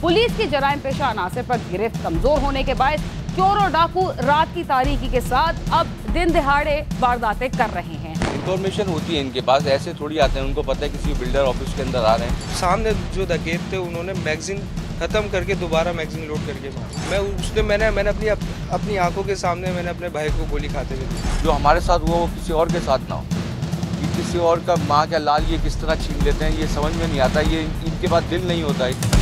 Police की जराइम पेशा अनासर पर गिरफ्त कमजोर होने के बाद चोर और डाकू रात की तारीकी के साथ अब दिन दिहाड़े वारदातें कर रहे हैं। इंफॉर्मेशन होती है इनके पास, ऐसे थोड़ी आते हैं, उनको पता है किसी बिल्डर ऑफिस के अंदर आ रहे हैं। सामने जो डकैत थे उन्होंने मैगजीन खत्म करके दोबारा मैगजीन लोड करके मारा। मैंने अपनी आंखों के सामने मैंने अपने भाई को गोली खाते हुए दी। जो हमारे साथ हुआ वो किसी और के साथ ना हो, कि किसी और का माँ का लाल ये किस तरह छीन लेते हैं ये समझ में नहीं आता। ये इनके पास दिल नहीं होता है।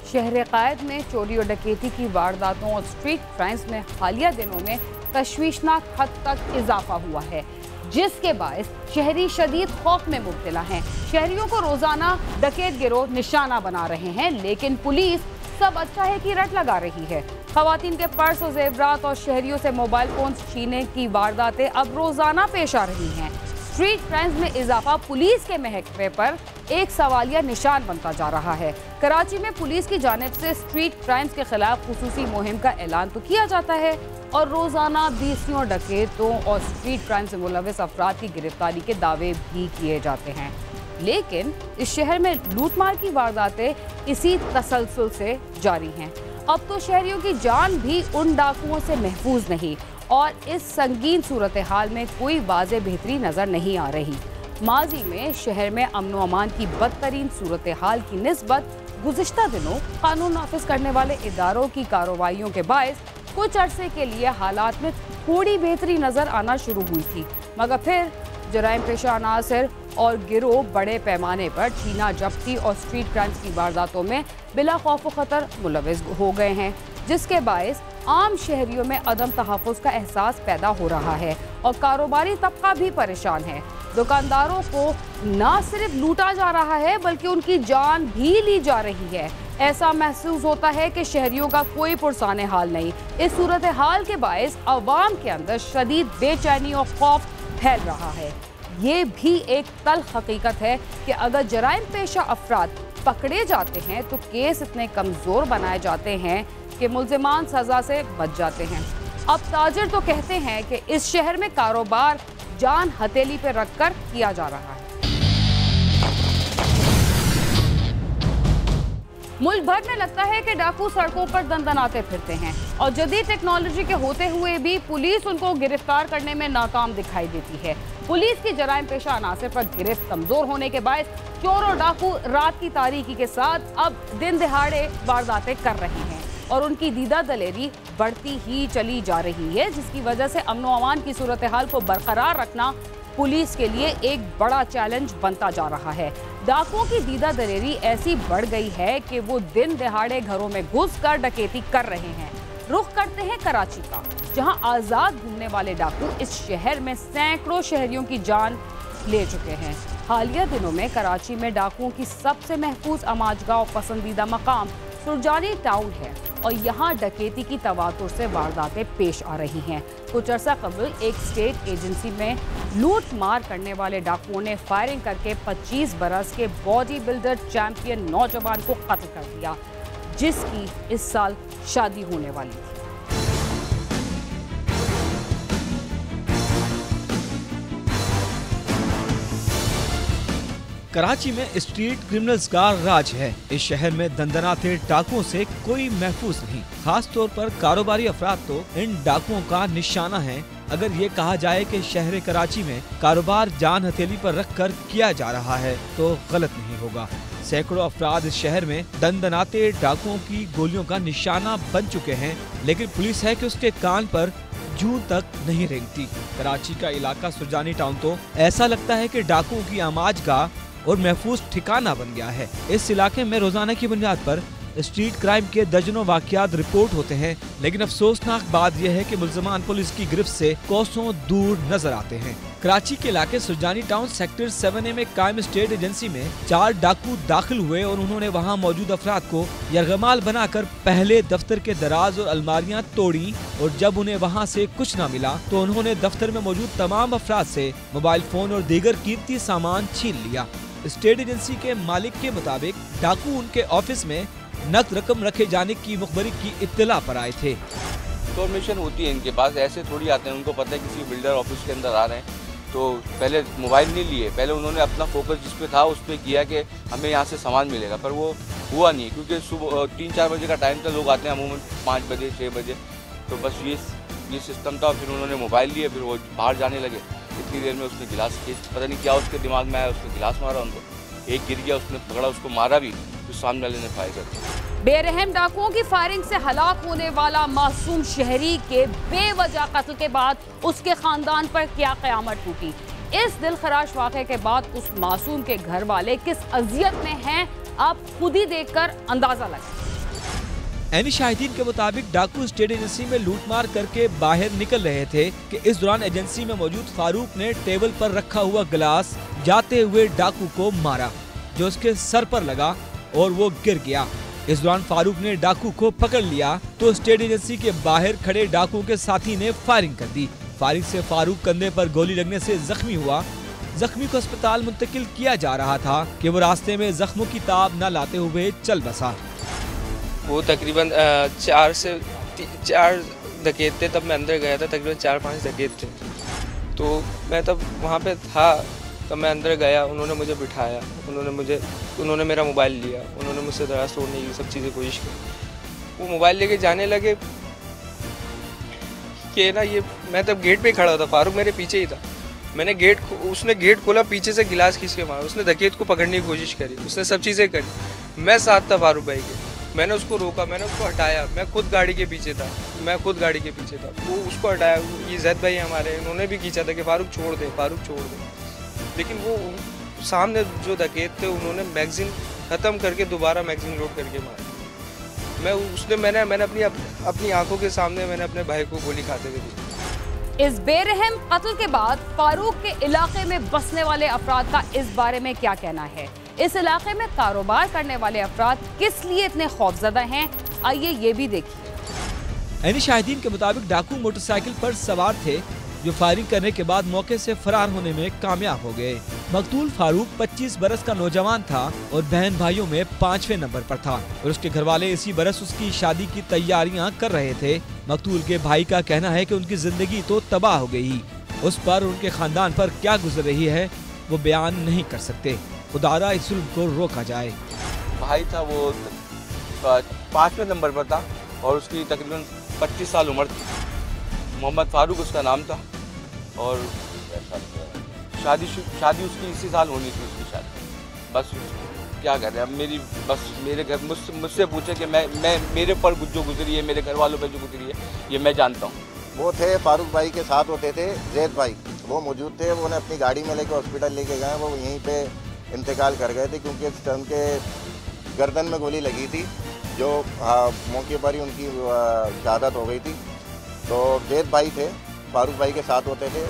शहर कायद में चोरी और डकैती की वारदातों और स्ट्रीट क्राइम्स में हालिया दिनों में तशवीशनाक हद तक इजाफा हुआ है, जिसके बायस शहरी शदीद खौफ में मुब्तला हैं। शहरियों को रोजाना डकैत गिरोह निशाना बना रहे हैं, लेकिन पुलिस सब अच्छा है कि रट लगा रही है। खवातीन के पर्स और जेवरात और शहरियों से मोबाइल फोन छीनने की वारदातें अब रोजाना पेश आ रही हैं। स्ट्रीट क्राइम्स में इजाफा पुलिस के महकमे पर एक सवालिया निशान बनता जा रहा है। कराची में पुलिस की जानिब से स्ट्रीट क्राइम्स के खिलाफ खुसूसी मुहिम का ऐलान तो किया जाता है और रोजाना बीसियों डकैतों और स्ट्रीट क्राइम से मुलविस अफराद की गिरफ्तारी के दावे भी किए जाते हैं, लेकिन इस शहर में लूटमार की वारदातें इसी तसलसल से जारी हैं। अब तो शहरियों की जान भी उन डाकुओं से महफूज नहीं और इस संगीन सूरत हाल में कोई वाज़े बेहतरी नजर नहीं आ रही। माजी में शहर में अमन व अमान की बदतरीन सूरत हाल की निस्बत गुज़िश्ता दिनों कानून नाफिज करने वाले इदारों की कार्रवाइयों के बायस कुछ अरसे के लिए हालात में थोड़ी बेहतरी नजर आना शुरू हुई थी, मगर फिर जराइम पेशा अनासर और गिरोह बड़े पैमाने पर छीना जब्ती और स्ट्रीट क्राइम्स की वारदातों में बिला खौफ खतर मुलविस हो गए हैं, जिसके बायस आम शहरियों में अदम तहफ़्फ़ुज़ का एहसास पैदा हो रहा है और कारोबारी तबका भी परेशान है। दुकानदारों को न सिर्फ लूटा जा रहा है बल्कि उनकी जान भी ली जा रही है। ऐसा महसूस होता है कि शहरियों का कोई पुरसाने हाल नहीं। इस सूरत हाल के बायस अवाम के अंदर शदीद बेचैनी और खौफ फैल रहा है। ये भी एक तल्ख हकीकत है कि अगर जराइम पेशा अफराद पकड़े जाते हैं तो केस इतने कमज़ोर बनाए जाते हैं कि मुल्ज़िमान सज़ा से बच जाते हैं। अब ताजिर तो कहते हैं कि इस शहर में कारोबार जान हथेली पर रखकर किया जा रहा है। मुल्क भर में लगता है कि डाकू सड़कों पर दंदनाते फिरते हैं और जदीद टेक्नोलॉजी के होते हुए भी पुलिस उनको गिरफ्तार करने में नाकाम दिखाई देती है। पुलिस की जराइम पेशा अनासर पर गिरफ्त कमजोर होने के बाद चोर और डाकू रात की तारीकी के साथ अब दिन दिहाड़े वारदातें कर रहे हैं और उनकी दीदा दलेरी बढ़ती ही चली जा रही है, जिसकी वजह से अमन व अमान की सूरत हाल को बरकरार रखना पुलिस के लिए एक बड़ा चैलेंज बनता जा रहा है। डाकुओं की दीदा दलेरी ऐसी बढ़ गई है कि वो दिन दिहाड़े घरों में घुसकर डकैती कर रहे हैं। रुख करते हैं कराची का, जहां आज़ाद घूमने वाले डाकू इस शहर में सैकड़ों शहरियों की जान ले चुके हैं। हालिया दिनों में कराची में डाकुओं की सबसे महफूज अमाजगाह और पसंदीदा मकाम सुरजानी टाउन है और यहाँ डकैती की तवातुर से वारदातें पेश आ रही हैं। कुछ अर्सा कबल एक स्टेट एजेंसी में लूट मार करने वाले डाकुओं ने फायरिंग करके 25 बरस के बॉडी बिल्डर चैंपियन नौजवान को कत्ल कर दिया, जिसकी इस साल शादी होने वाली थी। कराची में स्ट्रीट क्रिमिनल्स का राज है। इस शहर में दंदनाते डाकुओं से कोई महफूज नहीं। खास तौर पर कारोबारी अफराद तो इन डाकुओं का निशाना है। अगर ये कहा जाए कि शहर कराची में कारोबार जान हथेली पर रखकर किया जा रहा है तो गलत नहीं होगा। सैकड़ों अफराद इस शहर में दंदनाते डाकुओं की गोलियों का निशाना बन चुके हैं, लेकिन पुलिस है कि उसके कान पर जूं तक नहीं रेंगती। कराची का इलाका सुरजानी टाउन तो ऐसा लगता है कि डाकुओं की आमाजगाह और महफूज ठिकाना बन गया है। इस इलाके में रोजाना की बुनियाद पर स्ट्रीट क्राइम के दर्जनों वाकयात रिपोर्ट होते हैं, लेकिन अफसोसनाक बात यह है कि मुल्ज़िमान पुलिस की गिरफ्त से कोसों दूर नजर आते हैं। कराची के इलाके सुरजानी टाउन सेक्टर 7A में कायम स्टेट एजेंसी में 4 डाकू दाखिल हुए और उन्होंने वहां मौजूद अफराद को यरगमाल बनाकर पहले दफ्तर के दराज और अलमारियां तोड़ी और जब उन्हें वहां से कुछ न मिला तो उन्होंने दफ्तर में मौजूद तमाम अफराद से मोबाइल फोन और दीगर कीमती सामान छीन लिया। स्टेट एजेंसी के मालिक के मुताबिक डाकू उनके ऑफिस में नकद रकम रखे जाने की मुखबरी की इत्तला पर आए थे। इंफॉर्मेशन होती है इनके पास, ऐसे थोड़ी आते हैं, उनको पता है किसी बिल्डर ऑफिस के अंदर आ रहे हैं, तो पहले मोबाइल नहीं लिए, पहले उन्होंने अपना फोकस जिस पे था उस पर किया कि हमें यहाँ से सामान मिलेगा, पर वो हुआ नहीं क्योंकि सुबह 3-4 बजे का टाइम था, लोग आते हैं अमूमन 5 बजे 6 बजे, तो बस ये सिस्टम था। फिर उन्होंने मोबाइल लिए, फिर वो बाहर जाने लगे। इतनी देर में उसने गिलास पता नहीं क्या उसके दिमाग में आया, उसने गिलास मारा उनको, एक गिर गया, उसने पकड़ा, उसको मारा भी, फिर सामने वाले ने फायर कर दिया। बेरहम डाकुओं की फायरिंग से हलाक होने वाला मासूम शहरी के बेवजह कत्ल के बाद उसके खानदान पर क्या क़यामत टूटी। इस दिलखराश वाक़े के बाद उस मासूम के घर वाले किस अजियत में हैं, आप खुद ही देखकर अंदाजा लगाएं। एनी शाहिदीन के मुताबिक डाकू स्टेट एजेंसी में लूटमार करके बाहर निकल रहे थे कि इस दौरान एजेंसी में मौजूद फारूक ने टेबल पर रखा हुआ गिलास जाते हुए डाकू को मारा, जो उसके सर पर लगा और वो गिर गया। इस दौरान फारूक ने डाकू को पकड़ लिया तो स्टेट एजेंसी के बाहर खड़े डाकुओं के साथी ने फायरिंग कर दी। फायरिंग से फारूक कंधे पर गोली लगने से जख्मी हुआ। जख्मी को अस्पताल मुंतकिल किया जा रहा था कि वो रास्ते में जख्मों की ताब न लाते हुए चल बसा। वो तकरीबन 4 डकैत थे, तब मैं अंदर गया था, तकरीबन 4-5 डकैत थे। तो मैं तब वहाँ पे था, तब मैं अंदर गया, उन्होंने मुझे बिठाया, उन्होंने मेरा मोबाइल लिया, उन्होंने मुझसे दराज तोड़ने की सब चीज़ें कोशिश की। वो मोबाइल लेके जाने लगे कि ना ये, मैं तब गेट पे ही खड़ा था, फारूक मेरे पीछे ही था। उसने गेट खोला, पीछे से गिलास खींच के मारा, उसने डकैत को पकड़ने की कोशिश करी, उसने सब चीज़ें करी। मैं साथ था फारूक भाई के, मैंने उसको रोका, मैंने उसको हटाया, मैं खुद गाड़ी के पीछे था, वो उसको हटाया। ये जैद भाई हमारे, उन्होंने भी खींचा था कि फारूक छोड़ दे, लेकिन वो सामने जो डकैत थे उन्होंने मैगजीन ख़त्म करके दोबारा मैगजीन लोड करके मारा। मैंने अपनी आंखों के सामने मैंने अपने भाई को गोली खाते हुए दी। इस बेरहम कत्ल के बाद फारूक के इलाके में बसने वाले अफराद का इस बारे में क्या कहना है? इस इलाके में कारोबार करने वाले अफराद किस लिए इतने खौफजदा हैं? आइए ये भी देखिए। एनी शाहिदीन के मुताबिक डाकू मोटरसाइकिल पर सवार थे जो फायरिंग करने के बाद मौके से फरार होने में कामयाब हो गए। मकतूल फारूक 25 बरस का नौजवान था और बहन भाइयों में 5वें नंबर पर था और उसके घर वाले इसी बरस उसकी शादी की तैयारियां कर रहे थे। मकतूल के भाई का कहना है कि उनकी जिंदगी तो तबाह हो गई, उस पर उनके खानदान पर क्या गुजर रही है वो बयान नहीं कर सकते। खुदारा इस जुल्म को रोका जाए। भाई था वो 5वें नंबर पर था और उसकी तकरीबन 25 साल उम्र थी। मोहम्मद फारूक उसका नाम था और शादी उसकी इसी साल होनी थी उसकी शादी। बस क्या कह रहे हैं अब मेरे घर मुझसे पूछे कि मैं मेरे पर जो गुजरी है, मेरे घर वालों पर जो गुजरी है, ये मैं जानता हूँ। वो थे फारूक भाई के साथ होते थे जैद भाई, वो मौजूद थे। वो उन्हें अपनी गाड़ी में लेकर हॉस्पिटल लेके गए, वो यहीं पे इंतकाल कर गए थे क्योंकि उनके गर्दन में गोली लगी थी, जो मौके पर ही उनकी शहादत हो गई थी। तो जैद भाई थे, फारूक भाई के साथ होते थे।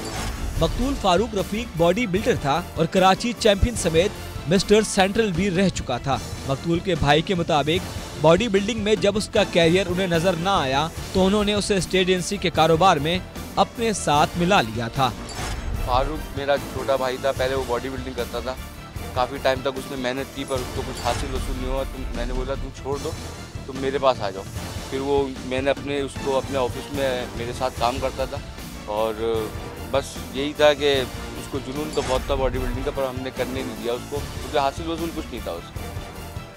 मकतूल फारूक रफीक बॉडी बिल्डर था और कराची चैंपियन समेत मिस्टर सेंट्रल भी रह चुका था। मकतूल के भाई के मुताबिक बॉडी बिल्डिंग में जब उसका कैरियर उन्हें नजर न आया तो उन्होंने उसे स्टेट एजेंसी के कारोबार में अपने साथ मिला लिया था। फारूक मेरा छोटा भाई था, पहले वो बॉडी बिल्डिंग करता था, काफ़ी टाइम तक उसने मेहनत की पर उसको कुछ हासिल वसूल नहीं हुआ। मैंने बोला तुम छोड़ दो, तुम मेरे पास आ जाओ। फिर मैंने उसको अपने ऑफिस में मेरे साथ काम करता था और बस यही था कि उसको जुनून तो बहुत था बॉडी बिल्डिंग का, पर हमने करने नहीं दिया उसको क्योंकि हासिल वसूल कुछ नहीं था उसको।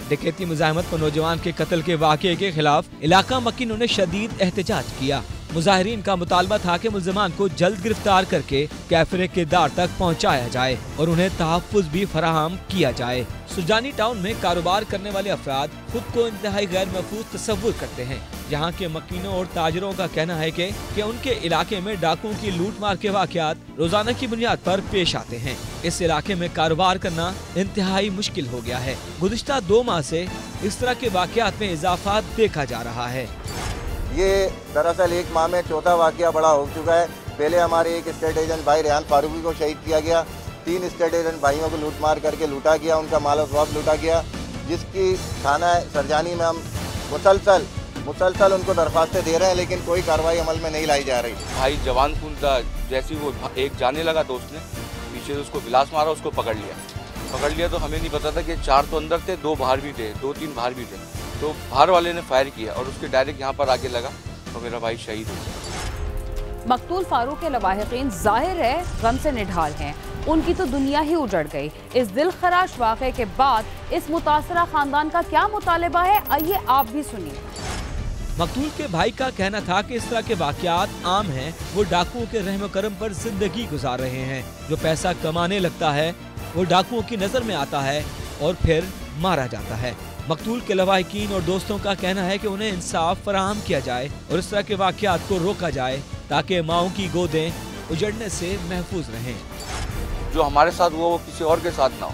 डकैती मुजाहमत पर नौजवान के कत्ल के वाक़े के खिलाफ इलाका मकीनों ने शदीद एहतजाज किया। मुजाहिरीन का मुतालबा था कि मुल्ज़िमान को जल्द गिरफ्तार करके कैफरे के दार तक पहुँचाया जाए और उन्हें तहफ़्फ़ुज़ भी फराहम किया जाए। सुजानी टाउन में कारोबार करने वाले अफराद खुद को इंतहाई गैर महफूज तस्वुर करते हैं। यहाँ के मकीनों और ताजरों का कहना है कि उनके इलाके में डाकुओं की लूट मार के वाक़यात रोजाना की बुनियाद पर पेश आते हैं। इस इलाके में कारोबार करना इंतहाई मुश्किल हो गया है। गुज़िश्ता 2 माह से इस तरह के वाक़यात में इजाफा देखा जा रहा है। ये दरअसल 1 माह में चौथा वाक़या बड़ा हो चुका है। पहले हमारे एक स्टेट एजेंट भाई रेहान फारूकी को शहीद किया गया, 3 स्टेट एजेंट भाइयों को लूट मार करके लूटा गया, उनका माल असबाब लूटा गया, जिसकी थाना सरजानी में हम मुसलसल उनको दरख्वास्तें दे रहे हैं लेकिन कोई कार्रवाई अमल में नहीं लाई जा रही। भाई जवान खून था, जैसे ही वो एक जाने लगा तो उसने पीछे से उसको गिलास मारा, उसको पकड़ लिया तो हमें नहीं पता था कि 4 तो अंदर थे, 2 बाहर भी थे, 2-3 बाहर भी थे। तो बाहर वाले ने फायर किया और उसके डायरेक्ट यहाँ पर आके लगा तो मेरा भाई शहीद हो गया। मकतूल फारूक के लवाहिकीन जाहिर है गम से निढाल हैं। उनकी तो दुनिया ही उजड़ गई। इस दिल खराश वाक़े के बाद इस मुतासरा खानदान का क्या मुतालबा है, आइए आप भी सुनिए। मकतूल के भाई का कहना था कि इस तरह के वाकयात आम हैं। वो डाकुओं के रहम करम पर जिंदगी गुजार रहे हैं। जो पैसा कमाने लगता है वो डाकुओं की नजर में आता है और फिर मारा जाता है। मकतूल के लवाहिकीन और दोस्तों का कहना है कि उन्हें इंसाफ फराहम किया जाए और इस तरह के वाकयात को रोका जाए ताकि माओं की गोदें उजड़ने से महफूज रहें। जो हमारे साथ हुआ वो किसी और के साथ ना हो।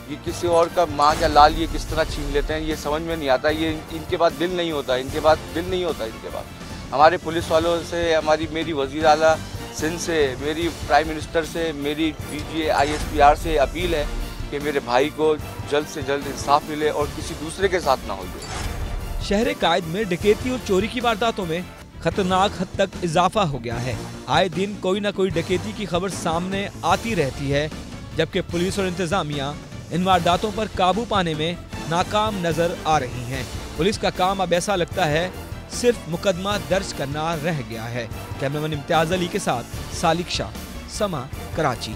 ये किसी और का माँ या लाल ये किस तरह छीन लेते हैं ये समझ में नहीं आता। ये इनके पास दिल नहीं होता, इनके पास दिल नहीं होता। इनके पास हमारे पुलिस वालों से, मेरी वज़ीर आला सिंध से, मेरी प्राइम मिनिस्टर से, मेरी DG ISPR से अपील है कि मेरे भाई को जल्द से जल्द इंसाफ मिले और किसी दूसरे के साथ ना हो जाए। शहर कायद में डकैती और चोरी की वारदातों में खतरनाक हद तक इजाफा हो गया है। आए दिन कोई न कोई डकैती की खबर सामने आती रहती है, जबकि पुलिस और इंतजामिया इन वारदातों पर काबू पाने में नाकाम नजर आ रही हैं। पुलिस का काम अब ऐसा लगता है सिर्फ मुकदमा दर्ज करना रह गया है। कैमरामैन इम्तियाज अली के साथ सालिक शाह, समा, कराची।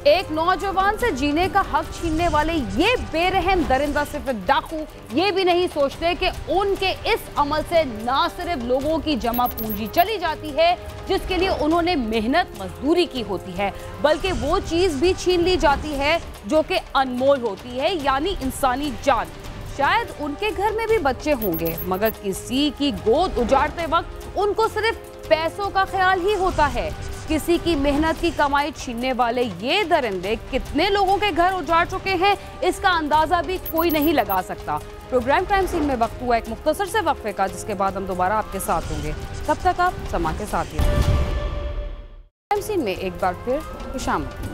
एक नौजवान से जीने का हक छीनने वाले ये बेरहम दरिंदा सिर्फ डाकू ये भी नहीं सोचते कि उनके इस अमल से ना सिर्फ लोगों की जमा पूंजी चली जाती है जिसके लिए उन्होंने मेहनत मजदूरी की होती है, बल्कि वो चीज भी छीन ली जाती है जो कि अनमोल होती है, यानी इंसानी जान। शायद उनके घर में भी बच्चे होंगे मगर किसी की गोद उजाड़ते वक्त उनको सिर्फ पैसों का ख्याल ही होता है। किसी की मेहनत की कमाई छीनने वाले ये दरिंदे कितने लोगों के घर उजाड़ चुके हैं इसका अंदाजा भी कोई नहीं लगा सकता। प्रोग्राम क्राइम सीन में वक्त हुआ एक मुख्तसर से वक्फे का, जिसके बाद हम दोबारा आपके साथ होंगे। तब तक आप समा के साथ ही रहें। क्राइम सीन में एक बार फिर खुशामद।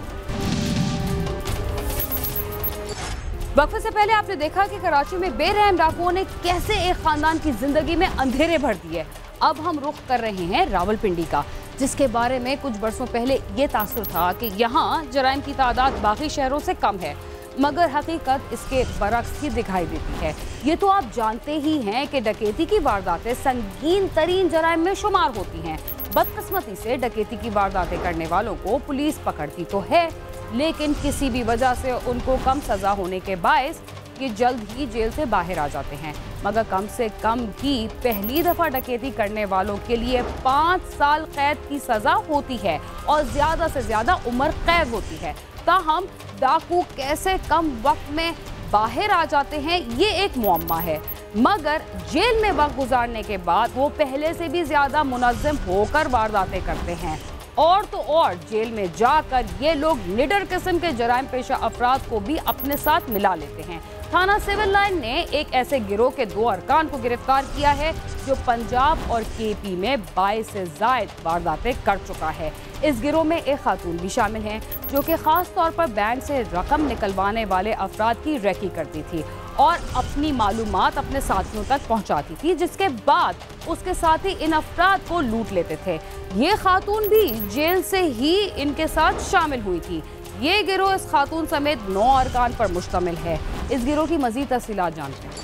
वक्फे से पहले आपने देखा कि कराची में बेरहम डाकुओं ने कैसे एक खानदान की जिंदगी में अंधेरे भर दिए। अब हम रुख कर रहे हैं रावलपिंडी का, जिसके बारे में कुछ बरसों पहले ये तासुर था कि यहाँ जराइम की तादाद बाकी शहरों से कम है, मगर हकीकत इसके बरक्स ही दिखाई देती है। ये तो आप जानते ही हैं कि डकैती की वारदातें संगीन तरीन जराइम में शुमार होती हैं। बदकिस्मती से डकैती की वारदातें करने वालों को पुलिस पकड़ती तो है, लेकिन किसी भी वजह से उनको कम सजा होने के बायस ये जल्द ही जेल से बाहर आ जाते हैं। मगर कम से कम भी पहली दफा डकैती करने वालों के लिए 5 साल कैद की सजा होती है और ज्यादा से ज्यादा उम्र कैद होती है। ताहम डाकू कैसे कम वक्त में बाहर आ जाते हैं ये एक मुअम्मा है, मगर जेल में वक्त गुजारने के बाद वो पहले से भी ज्यादा मुनज़्ज़म होकर वारदातें करते हैं। और तो और जेल में जाकर ये लोग निडर किस्म के जराइम पेशा अफराद को भी अपने साथ मिला लेते हैं। थाना सिविल लाइन ने एक ऐसे गिरोह के 2 अरकान को गिरफ्तार किया है जो पंजाब और KP में 22 से ज़ायद वारदातें कर चुका है। इस गिरोह में एक खातून भी शामिल हैं जो कि खास तौर पर बैंक से रकम निकलवाने वाले अफराद की रेकी करती थी और अपनी मालूमात अपने साथियों तक पहुंचाती थी, जिसके बाद उसके साथी इन अफराद को लूट लेते थे। ये खातून भी जेल से ही इनके साथ शामिल हुई थी। ये गिरोह इस खातून समेत 9 अरकान पर मुश्तमिल है। इस गिरोह की मजीद तफसीलात जानते हैं।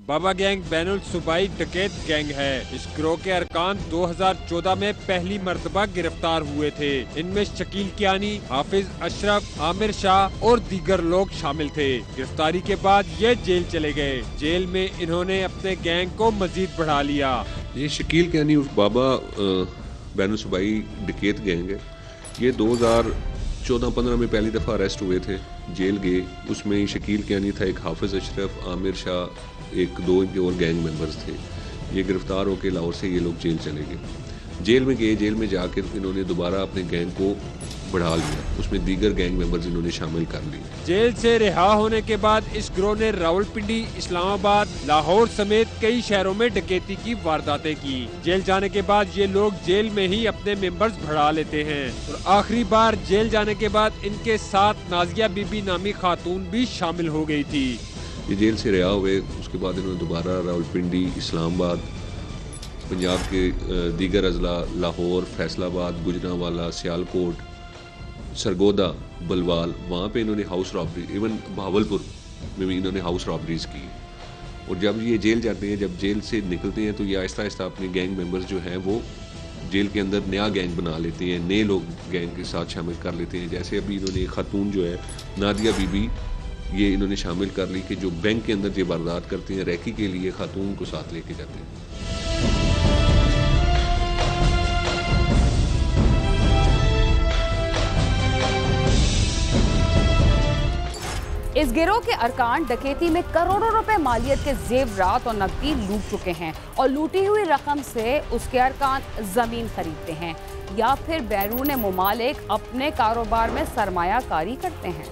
बाबा गैंग बैनुल सूबाई डकैत गैंग है। इस गिरोह के अरकान 2014 में पहली मर्तबा गिरफ्तार हुए थे। इनमें शकील कियानी, हाफिज अशरफ, आमिर शाह और दीगर लोग शामिल थे। गिरफ्तारी के बाद ये जेल चले गए। जेल में इन्होंने अपने गैंग को मजीद बढ़ा लिया। ये शकील कियानी उर्फ बाबा बैनुल सूबाई डकैत गैंग है। ये 2014-15 में पहली दफ़ा अरेस्ट हुए थे, जेल गए। उसमें शकील कियानी था, एक हाफिज अशरफ, आमिर शाह, 1-2 इनके और गैंग मेंबर्स थे। ये गिरफ्तार होकर लाहौर से ये लोग जेल चले गए। जेल में गए, जेल में जाकर इन्होंने दोबारा अपने गैंग को बढ़ा लिया। उसमें दीगर गैंग मेंबर्स इन्होंने शामिल कर लिए। जेल से रिहा होने के बाद इस गिरोह ने रावलपिंडी, इस्लामाबाद, लाहौर समेत कई शहरों में डकैती की वारदातें की। जेल जाने के बाद ये लोग जेल में ही अपने मेंबर्स बढ़ा लेते हैं और आखिरी बार जेल जाने के बाद इनके साथ नाजिया बीबी नामी खातून भी शामिल हो गई थी। ये जेल से रिहा हुए, उसके बाद इन्होंने दोबारा रावलपिंडी, इस्लामाबाद पंजाब के दीगर अजला लाहौर, फैसलाबाद, गुजरांवाला, सियालकोट, सरगोदा, बलवाल, वहाँ पे इन्होंने हाउस रॉबरी, इवन भावलपुर में भी इन्होंने हाउस रॉबरीज की। और जब ये जेल जाते हैं, जब जेल से निकलते हैं तो ये आहिस्ता आहिस्ता अपने गैंग मेंबर्स जो हैं वो जेल के अंदर नया गैंग बना लेते हैं, नए लोग गैंग के साथ शामिल कर लेते हैं। जैसे अभी इन्होंने एक खातून जो है नादिया बीबी, ये इन्होंने शामिल कर ली कि जो बैंक के अंदर ये वारदात करते हैं, रैकी के लिए खातून को साथ लेके जाते हैं। इस गिरोह के अरकान डकैती में करोड़ों रुपए मालियत के जेवरात और नकदी लूट चुके हैं और लूटी हुई रकम से उसके अरकान जमीन खरीदते हैं या फिर बैरून मुमालिक अपने कारोबार में सरमायाकारी करते हैं।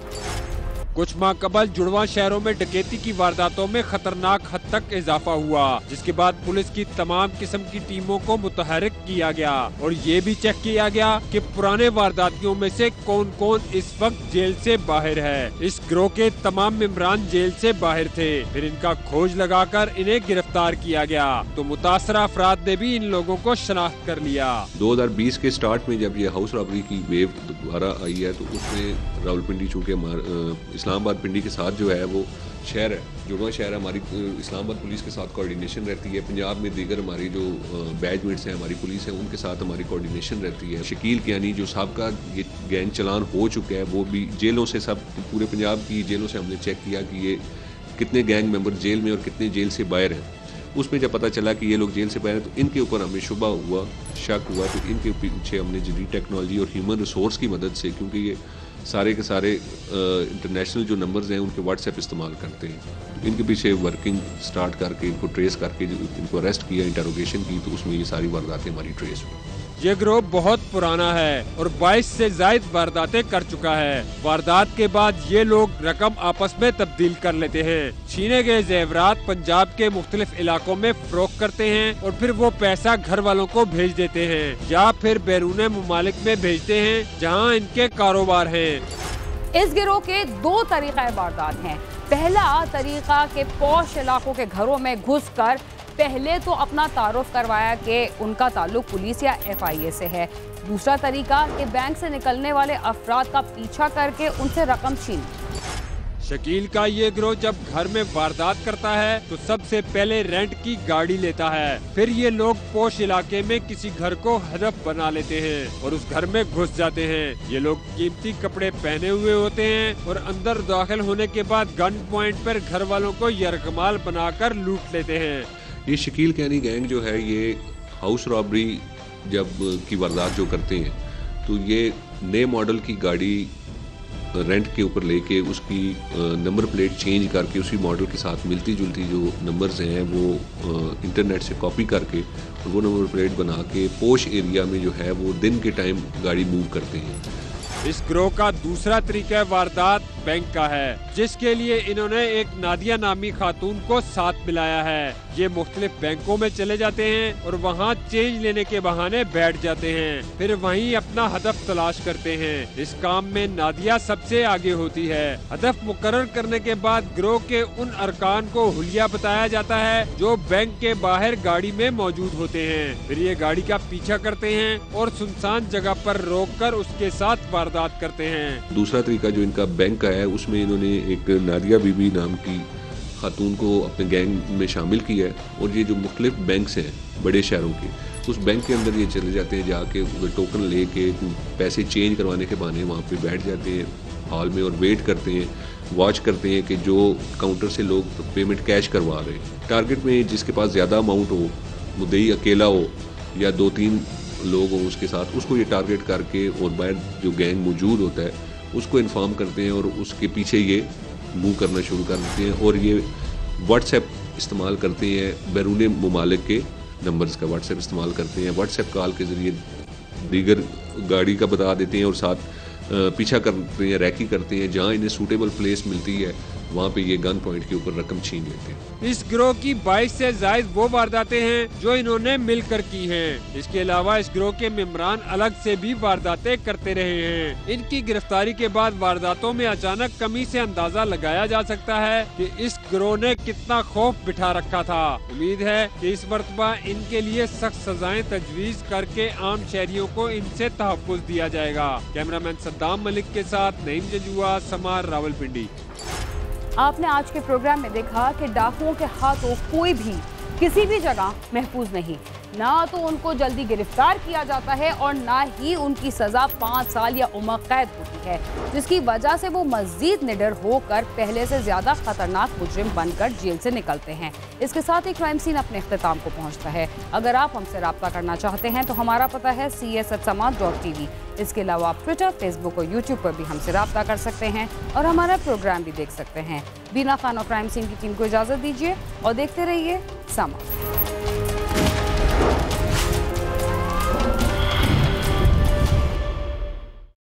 कुछ माह कबल जुड़वा शहरों में डकैती की वारदातों में खतरनाक हद तक इजाफा हुआ, जिसके बाद पुलिस की तमाम किस्म की टीमों को मुतहरिक किया गया और ये भी चेक किया गया कि पुराने वारदातियों में से कौन कौन इस वक्त जेल से बाहर है। इस गिरोह के तमाम मेंबरान जेल से बाहर थे, फिर इनका खोज लगाकर इन्हें गिरफ्तार किया गया तो मुतासरा अफराद ने भी इन लोगों को शनाख्त कर लिया। 2020 के स्टार्ट में जब ये हाउस रॉबरी की वेव दोबारा आई है तो उसमें रावलपिंडी, चूँकि इस्लामाबाद पिंडी के साथ जो है वो शहर है, जुड़वा शहर है, हमारी इस्लामाबाद पुलिस के साथ कोऑर्डिनेशन रहती है। पंजाब में दीगर हमारी जो बैचमेट्स हैं, हमारी पुलिस है, उनके साथ हमारी कोऑर्डिनेशन रहती है। शकील कियानी जो सबका ये गैंग चलान हो चुका है, वो भी जेलों से, सब पूरे पंजाब की जेलों से हमने चेक किया कि ये कितने गैंग मेंबर जेल में और कितने जेल से बाहर हैं। उसमें जब पता चला कि ये लोग जेल से बाहर हैं तो इनके ऊपर हमें शुबा हुआ, शक हुआ, तो इनके पीछे हमने जदीद टेक्नोलॉजी और ह्यूमन रिसोर्स की मदद से, क्योंकि ये सारे के सारे इंटरनेशनल जो नंबर्स हैं उनके व्हाट्सएप इस्तेमाल करते हैं, तो इनके पीछे वर्किंग स्टार्ट करके इनको ट्रेस करके इनको अरेस्ट किया, इंटरोगेशन की, तो उसमें ये सारी वारदातें हमारी ट्रेस हुई। ये गिरोह बहुत पुराना है और 22 से ज्यादा वारदातें कर चुका है। वारदात के बाद ये लोग रकम आपस में तब्दील कर लेते हैं, छीने गए जेवरात पंजाब के मुख्तलिफ इलाकों में फरोख्त करते हैं और फिर वो पैसा घर वालों को भेज देते हैं या फिर बैरून मुमालिक में भेजते हैं जहाँ इनके कारोबार हैं। इस गिरोह के 2 तरीका वारदात हैं। पहला तरीका के पौश इलाकों के घरों में घुसकर पहले तो अपना तारुफ करवाया कि उनका ताल्लुक पुलिस या FIA से है। दूसरा तरीका कि बैंक से निकलने वाले अफराद का पीछा करके उनसे रकम छीन। शकील का ये गिरोह जब घर में वारदात करता है तो सबसे पहले रेंट की गाड़ी लेता है, फिर ये लोग पोश इलाके में किसी घर को हदफ बना लेते हैं और उस घर में घुस जाते हैं। ये लोग कीमती कपड़े पहने हुए होते हैं और अंदर दाखिल होने के बाद गन पॉइंट पर घर वालों को यरगमाल बनाकर लूट लेते हैं। ये शकील कियानी गैंग जो है ये हाउस रॉबरी जब की वारदात जो करते हैं तो ये नए मॉडल की गाड़ी रेंट के ऊपर लेके उसकी नंबर प्लेट चेंज करके उसी मॉडल के साथ मिलती जुलती जो नंबर्स हैं वो इंटरनेट से कॉपी करके और वो नंबर प्लेट बना के पोश एरिया में जो है वो दिन के टाइम गाड़ी मूव करते हैं। इस गिरोह का दूसरा तरीका वारदात बैंक का है, जिसके लिए इन्होंने एक नादिया नामी खातून को साथ मिलाया है। ये मुख्तलिफ बैंकों में चले जाते हैं और वहाँ चेंज लेने के बहाने बैठ जाते हैं, फिर वहीं अपना हदफ तलाश करते हैं। इस काम में नादिया सबसे आगे होती है। हदफ मुकर्रर करने के बाद गिरोह के उन अरकान को हुलिया बताया जाता है जो बैंक के बाहर गाड़ी में मौजूद होते हैं। फिर ये गाड़ी का पीछा करते हैं और सुनसान जगह पर रोककर उसके साथ वारदात करते हैं। दूसरा तरीका जो इनका बैंक का है उसमें इन्होंने एक नादिया बीबी नाम की खातून को अपने गैंग में शामिल किया है और ये जो मुख्तलिफ बैंक्स हैं बड़े शहरों के, उस बैंक के अंदर ये चले जाते हैं, जाके टोकन लेके पैसे चेंज करवाने के बहाने वहाँ पे बैठ जाते हैं हॉल में और वेट करते हैं, वॉच करते हैं कि जो काउंटर से लोग पेमेंट कैश करवा रहे हैं, टारगेट में जिसके पास ज़्यादा अमाउंट हो, मुद्दई अकेला हो या 2-3 लोग हों उसके साथ, उसको ये टारगेट करके और बाहर जो गैंग मौजूद होता है उसको इन्फॉर्म करते हैं और उसके पीछे ये मूव करना शुरू कर देते हैं। और ये व्हाट्सएप इस्तेमाल करते हैं, बैरून मुमालिक के नंबर्स का व्हाट्सएप इस्तेमाल करते हैं, व्हाट्सएप कॉल के ज़रिए दीगर गाड़ी का बता देते हैं और साथ पीछा करते हैं, रैकी करते हैं, जहाँ इन्हें सूटेबल प्लेस मिलती है वहाँ पे ये गन पॉइंट के ऊपर रकम छीन लेते हैं। इस गिरोह की 22 से जायद वो वारदातें हैं जो इन्होंने मिलकर की हैं। इसके अलावा इस गिरोह के मेंबरान अलग से भी वारदातें करते रहे हैं। इनकी गिरफ्तारी के बाद वारदातों में अचानक कमी से अंदाजा लगाया जा सकता है कि इस गिरोह ने कितना खौफ बिठा रखा था। उम्मीद है कि इस मर्तबा इनके लिए सख्त सजाएं तजवीज करके आम शहरियों को इनसे तहफ्फुज दिया जाएगा। कैमरामैन सद्दाम मलिक के साथ नईम जजुआ, समार, रावलपिंडी। आपने आज के प्रोग्राम में देखा कि डाकुओं के हाथों कोई भी किसी भी जगह महफूज नहीं। ना तो उनको जल्दी गिरफ्तार किया जाता है और ना ही उनकी सजा 5 साल या उम्र कैद होती है, जिसकी वजह से वो मजीद निडर होकर पहले से ज्यादा खतरनाक मुजरिम बनकर जेल से निकलते हैं। इसके साथ ही क्राइम सीन अपने इख्तिताम को पहुंचता है। अगर आप हमसे रब्ता करना चाहते हैं तो हमारा पता है cs@समाज.tv। इसके अलावा आप ट्विटर, फेसबुक और यूट्यूब पर भी हमसे रब्ता कर सकते हैं और हमारा प्रोग्राम भी देख सकते हैं। बीना खान और क्राइम सीन की टीम को इजाजत दीजिए और देखते रहिए समा।